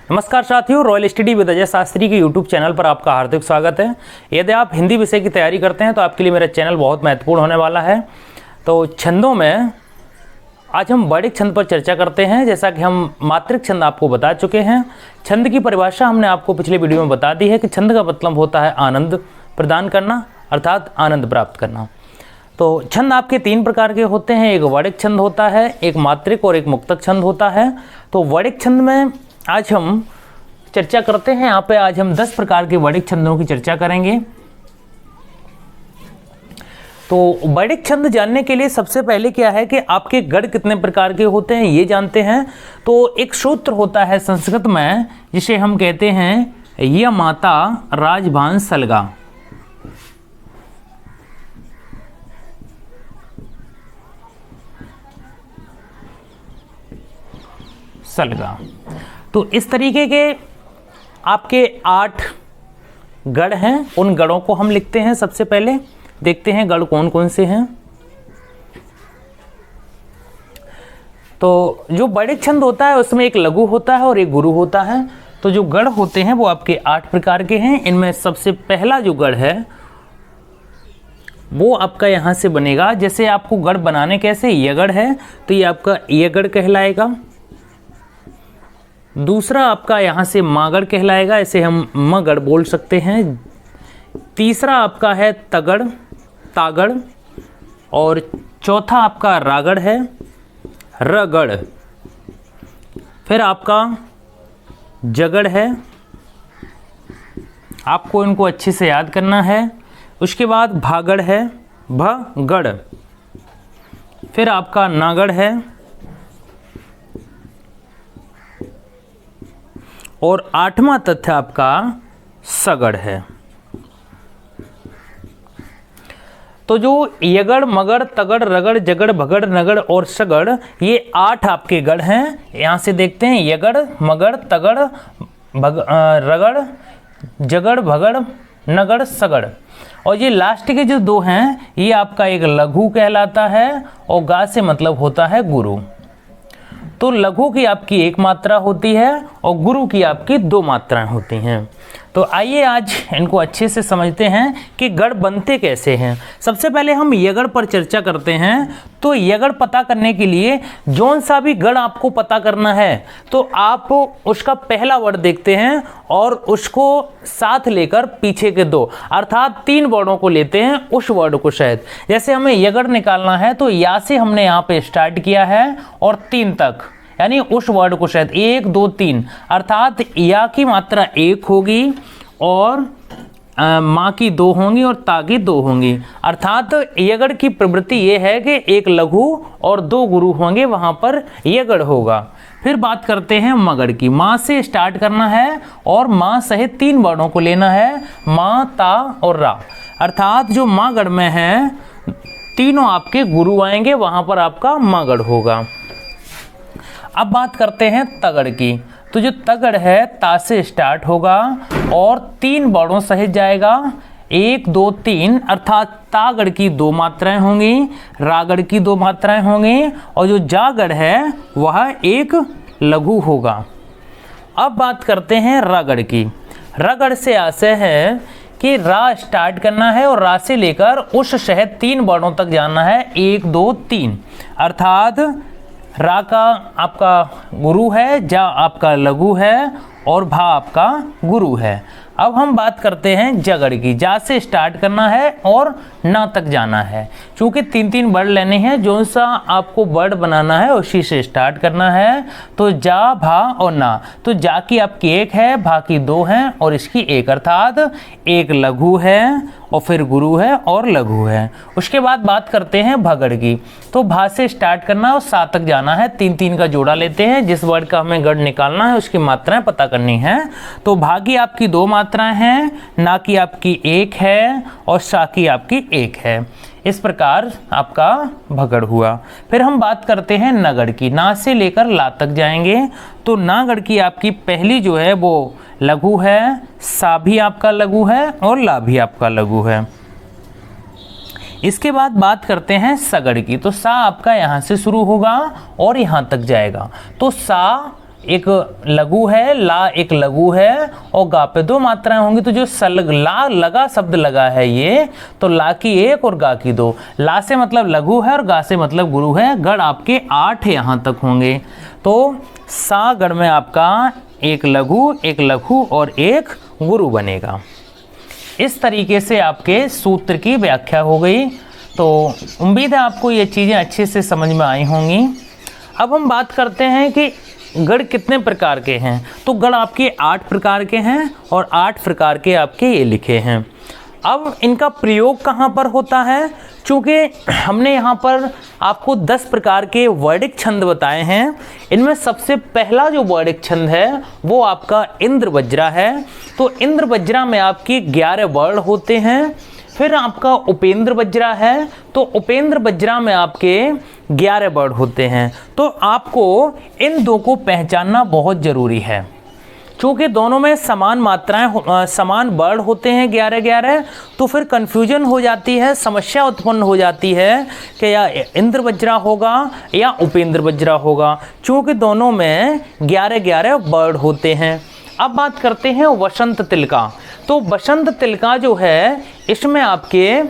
नमस्कार साथियों, royal study with Ajay Shastri के यूट्यूब चैनल पर आपका हार्दिक स्वागत है। यदि आप हिंदी विषय की तैयारी करते हैं तो आपके लिए मेरा चैनल बहुत महत्वपूर्ण होने वाला है। तो छंदों में आज हम वर्णिक छंद पर चर्चा करते हैं। जैसा कि हम मात्रिक छंद आपको बता चुके हैं, छंद की परिभाषा हमने आपको पिछले वीडियो में बता दी है कि छंद का मतलब होता है आनंद प्रदान करना, अर्थात आनंद प्राप्त करना। तो छंद आपके तीन प्रकार के होते हैं, एक वर्णिक छंद होता है, एक मात्रिक और एक मुक्तक छंद होता है। तो वर्णिक छंद में आज हम चर्चा करते हैं। यहाँ पे आज हम 10 प्रकार के वर्णिक छंदों की चर्चा करेंगे। तो वर्णिक छंद जानने के लिए सबसे पहले क्या है कि आपके गढ़ कितने प्रकार के होते हैं ये जानते हैं। तो एक सूत्र होता है संस्कृत में जिसे हम कहते हैं य माता राजभान सलगा। सलगा। तो इस तरीके के आपके 8 गढ़ हैं। उन गढ़ों को हम लिखते हैं। सबसे पहले देखते हैं गढ़ कौन कौन से हैं। तो जो वर्णिक छंद होता है उसमें एक लघु होता है और एक गुरु होता है। तो जो गढ़ होते हैं वो आपके 8 प्रकार के हैं। इनमें सबसे पहला जो गढ़ है वो आपका यहाँ से बनेगा। जैसे आपको गढ़ बनाने कैसे, ये गढ़ है तो ये आपका ये गढ़ कहलाएगा। दूसरा आपका यहाँ से मागड़ कहलाएगा, इसे हम मगड़ बोल सकते हैं। तीसरा आपका है तगड़, तागड़। और चौथा आपका रागड़ है, रगड़। फिर आपका जगड़ है, आपको इनको अच्छे से याद करना है। उसके बाद भागड़ है, भगड़। फिर आपका नागड़ है और 8वां तथ्य आपका सगड़ है। तो जो यगड़, मगड़, तगड़, रगड़, जगड़, भगड़, नगड़ और सगड़, ये 8 आपके गढ़ हैं। यहाँ से देखते हैं यगड़, मगड़, तगड़, रगड़, जगड़, भगड़, नगड़, सगड़। और ये लास्ट के जो 2 हैं ये आपका एक लघु कहलाता है और गा से मतलब होता है गुरु। तो लघु की आपकी 1 मात्रा होती है और गुरु की आपकी 2 मात्राएं होती हैं। तो आइए आज इनको अच्छे से समझते हैं कि गढ़ बनते कैसे हैं। सबसे पहले हम यगड़ पर चर्चा करते हैं। तो यगड़ पता करने के लिए जौन सा भी गढ़ आपको पता करना है तो आप उसका पहला वर्ड देखते हैं और उसको साथ लेकर पीछे के 2 अर्थात 3 वर्डों को लेते हैं उस वर्ड को सहित। जैसे हमें यगड़ निकालना है तो या से हमने यहाँ पे स्टार्ट किया है और 3 तक, यानी उस वर्ड को शायद 1 2 3 अर्थात या की मात्रा 1 होगी और माँ की 2 होंगी और ता की 2 होंगी। अर्थात यगड़ की प्रवृत्ति ये है कि एक लघु और 2 गुरु होंगे, वहाँ पर यगड़ होगा। फिर बात करते हैं मगड़ की। माँ से स्टार्ट करना है और माँ सहित 3 वर्णों को लेना है, माँ, ता और रा। अर्थात जो मागड़ में है तीनों आपके गुरु आएंगे, वहाँ पर आपका मागड़ होगा। अब बात करते हैं तगड़ की। तो जो तगड़ है ता से स्टार्ट होगा और 3 वर्णों सहित जाएगा, 1 2 3 अर्थात तागड़ की 2 मात्राएं होंगी, रागड़ की 2 मात्राएं होंगी और जो जागड़ है वह एक लघु होगा। अब बात करते हैं रगड़ की। रगड़ से आशय है कि रा स्टार्ट करना है और रा से लेकर उस सहित 3 वर्णों तक जाना है, 1 2 3 अर्थात रा का आपका गुरु है, जा आपका लघु है और भा आपका गुरु है। अब हम बात करते हैं जगड़ की। जा से स्टार्ट करना है और ना तक जाना है। चूँकि 3 वर्ड लेने हैं, जो सा आपको वर्ड बनाना है उसी से स्टार्ट करना है। तो जा, भा और ना। तो जा की आपकी 1 है, भा की 2 है और इसकी 1 अर्थात एक लघु है और फिर गुरु है और लघु है। उसके बाद बात करते हैं भगड़ की। तो भा से स्टार्ट करना और सा तक जाना है। 3 का जोड़ा लेते हैं। जिस वर्ड का हमें गढ़ निकालना है उसकी मात्राएं पता करनी है। तो भा की आपकी 2 मात्राएं हैं, ना की आपकी 1 है और सा की आपकी 1 है। इस प्रकार आपका भगड़ हुआ। फिर हम बात करते हैं नगड़ की। ना से लेकर ला तक जाएंगे। तो नागड़ की आपकी पहली जो है वो लघु है, सा भी आपका लघु है और ला भी आपका लघु है। इसके बाद बात करते हैं सगड़ की। तो सा आपका यहाँ से शुरू होगा और यहाँ तक जाएगा। तो सा एक लघु है, ला एक लघु है और गा पे 2 मात्राएं होंगी। तो जो ला लगा शब्द लगा है ये, तो ला की 1 और गा की 2। ला से मतलब लघु है और गा से मतलब गुरु है। गण आपके 8 यहाँ तक होंगे। तो सा गण में आपका एक लघु और एक गुरु बनेगा। इस तरीके से आपके सूत्र की व्याख्या हो गई। तो उम्मीद है आपको ये चीज़ें अच्छे से समझ में आई होंगी। अब हम बात करते हैं कि गण कितने प्रकार के हैं। तो गण आपके 8 प्रकार के हैं और 8 प्रकार के आपके ये लिखे हैं। अब इनका प्रयोग कहाँ पर होता है? चूँकि हमने यहाँ पर आपको 10 प्रकार के वर्णिक छंद बताए हैं। इनमें सबसे पहला जो वर्णिक छंद है वो आपका इंद्र वज्रा है। तो इंद्र वज्रा में आपके 11 वर्ण होते हैं। फिर आपका उपेंद्र वज्रा है। तो उपेंद्र वज्रा में आपके 11 वर्ण होते हैं। तो आपको इन दो को पहचानना बहुत ज़रूरी है। चूँकि दोनों में समान मात्राएं समान वर्ण होते हैं 11-11, तो फिर कन्फ्यूजन हो जाती है, समस्या उत्पन्न हो जाती है कि या इंद्र वज्रा होगा या उपेंद्र वज्रा होगा, चूँकि दोनों में 11-11 वर्ण होते हैं। अब बात करते हैं वसंत तिलका। तो वसंत तिलका जो है इसमें आपके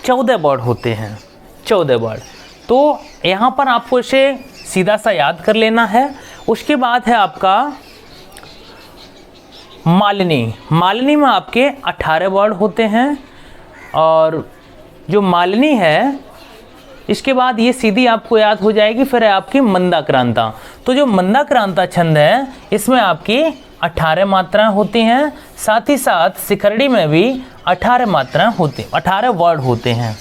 14 वर्ण होते हैं, 14 वर्ण। तो यहाँ पर आपको इसे सीधा सा याद कर लेना है। उसके बाद है आपका मालिनी। मालिनी में आपके 18 वर्ण होते हैं। और जो मालिनी है इसके बाद ये सीधी आपको याद हो जाएगी। फिर है आपकी मंदाक्रांता। तो जो मंदाक्रांता छंद है इसमें आपकी 18 मात्राएं होती हैं। साथ ही साथ शिखरड़ी में भी 18 मात्राएं होती, 18 वर्ण होते हैं।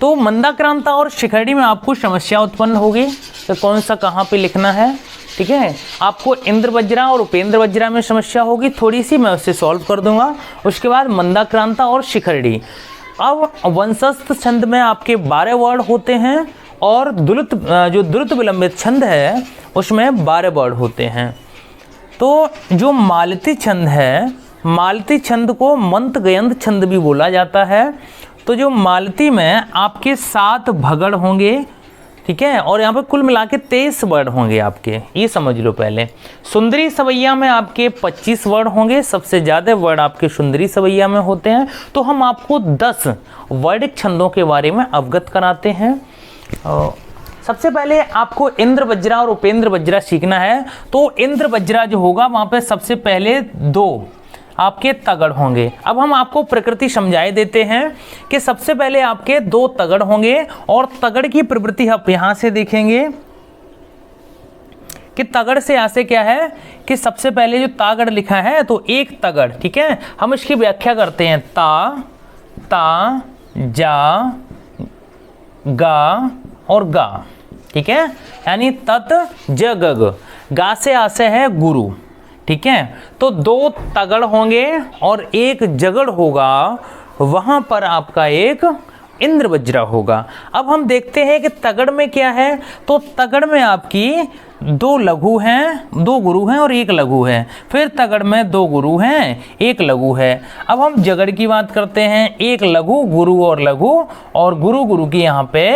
तो मंदाक्रांता और शिखरड़ी में आपको समस्या उत्पन्न होगी कि कौन सा कहाँ पे लिखना है। ठीक है, आपको इंद्र वज्रा और उपेंद्र वज्रा में समस्या होगी, थोड़ी सी मैं उससे सॉल्व कर दूंगा। उसके बाद मंदाक्रांता और शिखरड़ी। अब वंशस्थ छंद में आपके 12 वर्ण होते हैं और जो द्रुत विलंबित छंद है उसमें 12 वर्ण होते हैं। तो जो मालती छंद है, मालती छंद को मंत गयंत छंद भी बोला जाता है। तो जो मालती में आपके 7 भगड़ होंगे। ठीक है, और यहाँ पे कुल मिला के 23 वर्ण होंगे आपके, ये समझ लो पहले। सुंदरी सवैया में आपके 25 वर्ण होंगे। सबसे ज़्यादा वर्ण आपके सुंदरी सवैया में होते हैं। तो हम आपको 10 वर्णिक छंदों के बारे में अवगत कराते हैं। सबसे पहले आपको इंद्र वज्रा और उपेंद्र वज्रा सीखना है। तो इंद्र वज्रा जो होगा वहाँ पे सबसे पहले 2 आपके तगड़ होंगे। अब हम आपको प्रकृति समझाए देते हैं कि सबसे पहले आपके 2 तगड़ होंगे और तगड़ की प्रवृत्ति आप यहाँ से देखेंगे कि तगड़ से यहाँ से क्या है कि सबसे पहले जो तागड़ लिखा है तो एक तगड़। ठीक है, हम इसकी व्याख्या करते हैं। ता, जा, गा और गा। ठीक है, यानी तत ज ग। गा से आसे है गुरु। ठीक है, तो 2 तगड़ होंगे और एक जगड़ होगा, वहां पर आपका एक इंद्र वज्रा होगा। अब हम देखते हैं कि तगड़ में क्या है। तो तगड़ में आपकी 2 लघु हैं, 2 गुरु हैं और 1 लघु है। फिर तगड़ में 2 गुरु हैं, 1 लघु है। अब हम जगड़ की बात करते हैं। 1 लघु, गुरु और लघु, और गुरु गुरु की यहाँ पे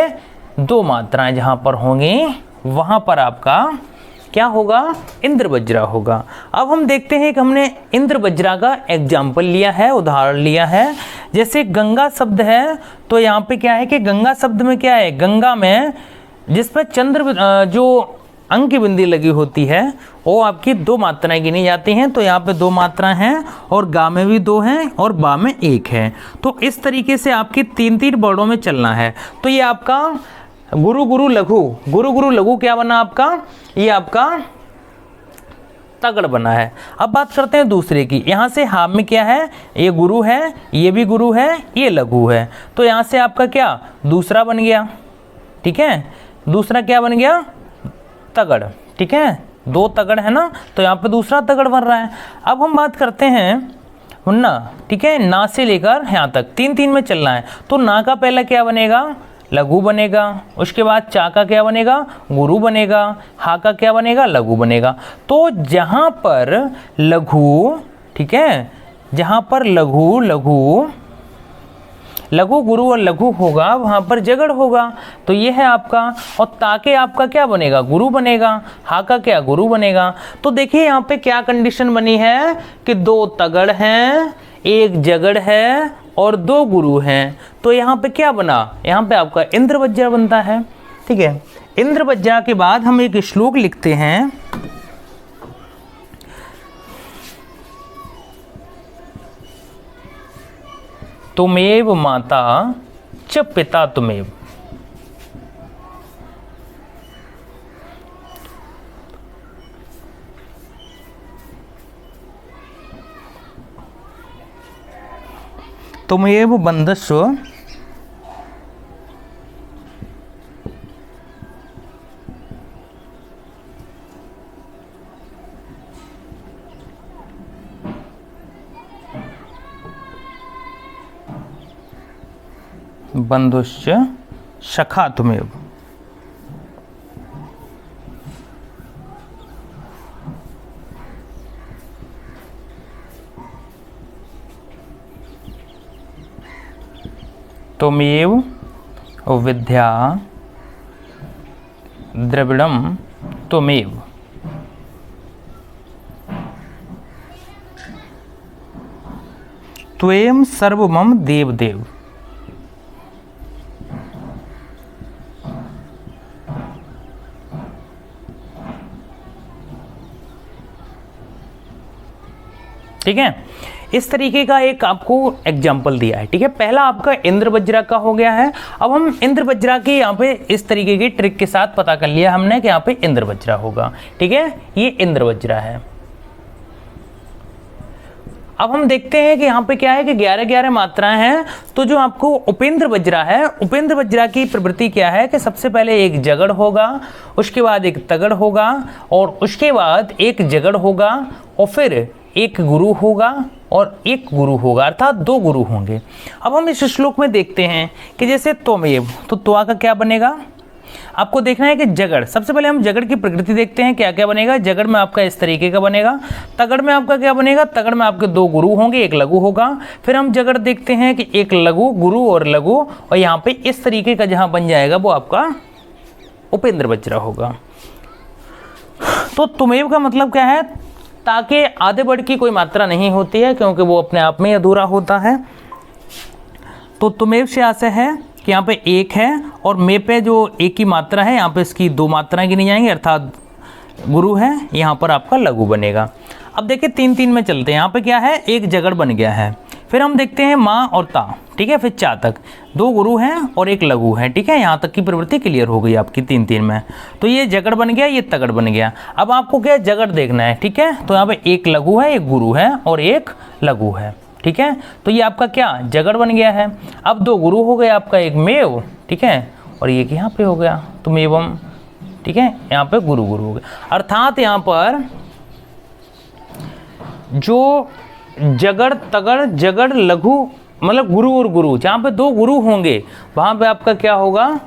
2 मात्राएं जहाँ पर होंगी वहाँ पर आपका क्या होगा, इंद्र वज्रा होगा। अब हम देखते हैं कि हमने इंद्र वज्रा का एग्जाम्पल लिया है, उदाहरण लिया है। जैसे गंगा शब्द है, तो यहाँ पे क्या है कि गंगा शब्द में क्या है, गंगा में जिस पर चंद्र जो अंक की बिंदी लगी होती है वो आपकी 2 मात्राएं गिनी जाती हैं। तो यहाँ पे 2 मात्राएं हैं और गा में भी 2 हैं और बा में 1 है। तो इस तरीके से आपकी 3-3 वर्णों में चलना है। तो ये आपका गुरु गुरु लघु, गुरु गुरु लघु क्या बना आपका, ये आपका तगड़ बना है। अब बात करते हैं दूसरे की। यहाँ से हाथ में क्या है, ये गुरु है, ये भी गुरु है, ये लघु है। तो यहाँ से आपका क्या दूसरा बन गया। ठीक है, दूसरा क्या बन गया, तगड़। ठीक है, 2 तगड़ है ना, तो यहाँ पे दूसरा तगड़ बन रहा है। अब हम बात करते हैं ना। ठीक है, ना से लेकर यहाँ तक 3-3 में चलना है। तो ना का पहला क्या बनेगा, लघु बनेगा। उसके बाद चा का क्या बनेगा, गुरु बनेगा। हा का क्या बनेगा, लघु बनेगा। तो जहाँ पर लघु, ठीक है, जहाँ पर लघु लघु लघु गुरु और लघु होगा वहाँ पर जगड़ होगा, तो ये है आपका। और ता के आपका क्या बनेगा, गुरु बनेगा, हा का क्या, गुरु बनेगा। तो देखिए यहाँ पे क्या कंडीशन बनी है कि 2 तगड़ हैं, 1 जगड़ है और 2 गुरु हैं। तो यहाँ पे क्या बना, यहाँ पे आपका इंद्र वज्रा बनता है। ठीक है, इंद्र वज्रा के बाद हम एक श्लोक लिखते हैं। तुमेव माता च पिता तुमेव। तुमेव बंधस्व बंधुश्च सखा तुमेव। त्वमेव विद्या द्रविड़म त्वमेव। त्वयं सर्वमम देव देव। ठीक है, इस तरीके का एक आपको एग्जाम्पल दिया है। ठीक है, पहला आपका इंद्र वज्रा का हो गया है। अब हम इंद्र वज्रा के यहाँ पे इस तरीके की ट्रिक के साथ पता कर लिया हमने कि यहाँ पे इंद्र वज्रा होगा। ठीक है, ये इंद्र वज्रा है। अब हम देखते हैं कि यहाँ पे क्या है कि 11-11 मात्राएं हैं। तो जो आपको उपेंद्र वज्रा है, उपेंद्र वज्रा की प्रवृत्ति क्या है कि सबसे पहले एक जगड़ होगा, उसके बाद एक तगड़ होगा और उसके बाद एक जगड़ होगा और फिर एक गुरु होगा और एक गुरु होगा, अर्थात 2 गुरु होंगे। अब हम इस श्लोक में देखते हैं कि जैसे त्वमेव, तो त्वा का क्या बनेगा, आपको देखना है कि जगड़, सबसे पहले हम जगड़ की प्रकृति देखते हैं क्या क्या बनेगा। जगड़ में आपका इस तरीके का बनेगा। तगड़ में आपका क्या बनेगा, तगड़ में आपके 2 गुरु होंगे, एक लघु होगा। फिर हम जगड़ देखते हैं कि एक लघु, गुरु और लघु, और यहाँ पे इस तरीके का जहाँ बन जाएगा वो आपका उपेंद्र वज्रा होगा। तो तुमेव का मतलब क्या है, ताकि आधे वर्ड की कोई मात्रा नहीं होती है क्योंकि वो अपने आप में अधूरा होता है। तो तुमेव से आशय है कि यहाँ पे 1 है और मे पे जो 1 की मात्रा है यहाँ पे इसकी 2 मात्राएं गिनी जाएंगी, अर्थात गुरु है, यहाँ पर आपका लघु बनेगा। अब देखिए 3-3 में चलते हैं। यहाँ पे क्या है, एक जगड़ बन गया है। फिर हम देखते हैं माँ और ता। ठीक है, फिर चा तक 2 गुरु हैं और एक लघु है। ठीक है, यहाँ तक की प्रवृत्ति क्लियर हो गई आपकी 3-3 में। तो ये जगड़ बन गया, ये तगड़ बन गया। अब आपको क्या जगड़ देखना है। ठीक है, तो यहाँ पे एक लघु है, एक गुरु है और एक लघु है। ठीक है, तो ये आपका क्या जगड़ बन गया है। अब 2 गुरु हो गए आपका, एक मेव, ठीक है, और एक यहाँ पे हो गया तो मेवम। ठीक है, यहाँ पे गुरु गुरु हो गया, अर्थात यहाँ पर जो जगड़ तगड़ जगड़ लघु मतलब गुरु और गुरु, जहाँ पे 2 गुरु होंगे वहाँ पे आपका क्या होगा,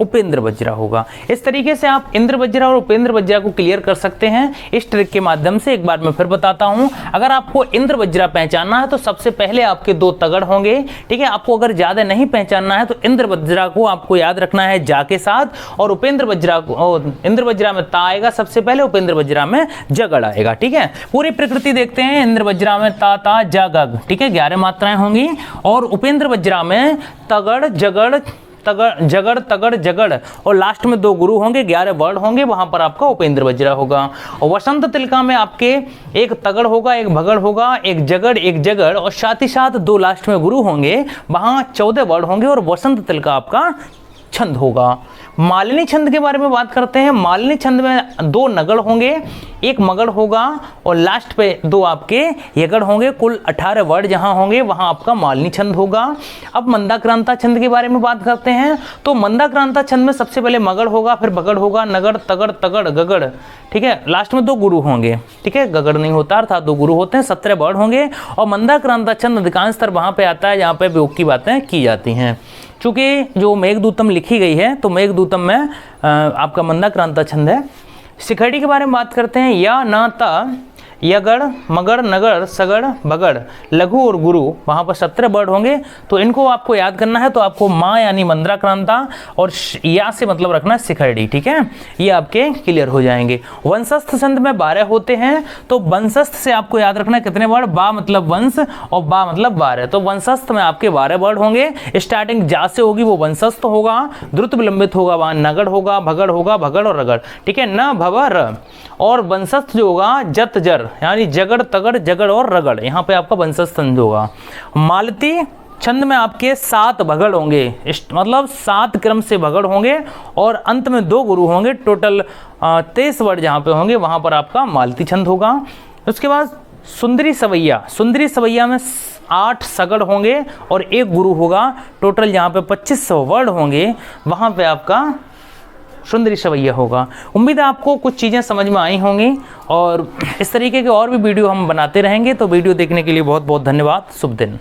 उपेंद्र वज्रा होगा। इस तरीके से आप इंद्र वज्रा और उपेंद्र वज्रा को क्लियर कर सकते हैं इस ट्रिक के माध्यम से। एक बार मैं फिर बताता हूं, अगर आपको इंद्र वज्रा पहचानना है तो सबसे पहले आपके 2 तगड़ होंगे। ठीक है, आपको अगर ज्यादा नहीं पहचानना है तो इंद्र वज्रा को आपको याद रखना है जा के साथ, और उपेंद्र वज्रा को, इंद्र वज्रा में ता आएगा सबसे पहले, उपेंद्र वज्रा में जगड़ आएगा। ठीक है, पूरी प्रकृति देखते हैं। इंद्र वज्रा में ता ता जा गग, ठीक है, 11 मात्राएं होंगी, और उपेंद्र वज्रा में तगड़ जगड़ तगड़ जगड़ तगड़ जगड़ और लास्ट में 2 गुरु होंगे, 11 वर्ड होंगे, वहां पर आपका उपेंद्र वज्रा होगा। और वसंत तिलका में आपके एक तगड़ होगा, एक भगड़ होगा, एक जगड़ और साथ ही साथ 2 लास्ट में गुरु होंगे, वहां 14 वर्ड होंगे और वसंत तिलका आपका छंद होगा। मालिनी छंद के बारे में बात करते हैं। मालिनी छंद में 2 नगड़ होंगे, एक मगड़ होगा और लास्ट पे 2 आपके यगड़ होंगे। कुल 18 वर्ड जहां होंगे वहां आपका मालिनी छंद होगा। अब मंदाक्रांता छंद के बारे में बात करते हैं। तो मंदाक्रांता छंद में सबसे पहले मगड़ होगा, फिर भगड़ होगा, नगड़ तगड़ तगड़ गगड़, ठीक है, लास्ट में 2 गुरु होंगे। ठीक है, गगड़ नहीं होता, अर्थात 2 गुरु होते हैं, 17 वर्ड होंगे। और मंदाक्रांता छंद अधिकांशतर वहां पे आता है जहां पे वियोग की बातें की जाती हैं। चूंकि जो मेघदूतम लिखी गई है तो मेघदूतम में आपका मंदाक्रांता छंद है। शिखड़ी के बारे में बात करते हैं। या ना ता यगड़ मगड़ नगड़ सगड़ बगड़ लघु और गुरु, वहाँ पर 17 वर्ड होंगे। तो इनको आपको याद करना है। तो आपको माँ यानी मंद्राक्रांता और या से मतलब रखना शिखरडी, ठीक है, ये आपके क्लियर हो जाएंगे। वंशस्थ छंद में 12 होते हैं। तो वंशस्थ से आपको याद रखना है कितने वर्ड, बा मतलब वंश और बा मतलब 12। तो वंशस्थ में आपके 12 वर्ड होंगे। स्टार्टिंग जा से होगी वो वंशस्थ होगा, द्रुत विलंबित होगा वहाँ नगड़ होगा, भगड़ होगा, भगड़ और रगड़, ठीक है, न भव र। और वंशस्थ जो होगा जत जर यानी जगड़ तगड़ जगड़ और रगड़, यहाँ पे आपका वंशस्थ छंद होगा। मालती छंद में आपके 7 भगड़ होंगे, मतलब 7 क्रम से भगड़ होंगे और अंत में 2 गुरु होंगे। टोटल 23 वर्ड जहाँ पे होंगे वहाँ पर आपका मालती छंद होगा। उसके बाद सुंदरी सवैया, सुंदरी सवैया में 8 सगड़ होंगे और 1 गुरु होगा। टोटल यहाँ पे 2500 वर्ड होंगे, वहाँ पे आपका सुंदरी सवैया होगा। उम्मीद है आपको कुछ चीज़ें समझ में आई होंगी और इस तरीके के और भी वीडियो हम बनाते रहेंगे। तो वीडियो देखने के लिए बहुत बहुत धन्यवाद। शुभ दिन।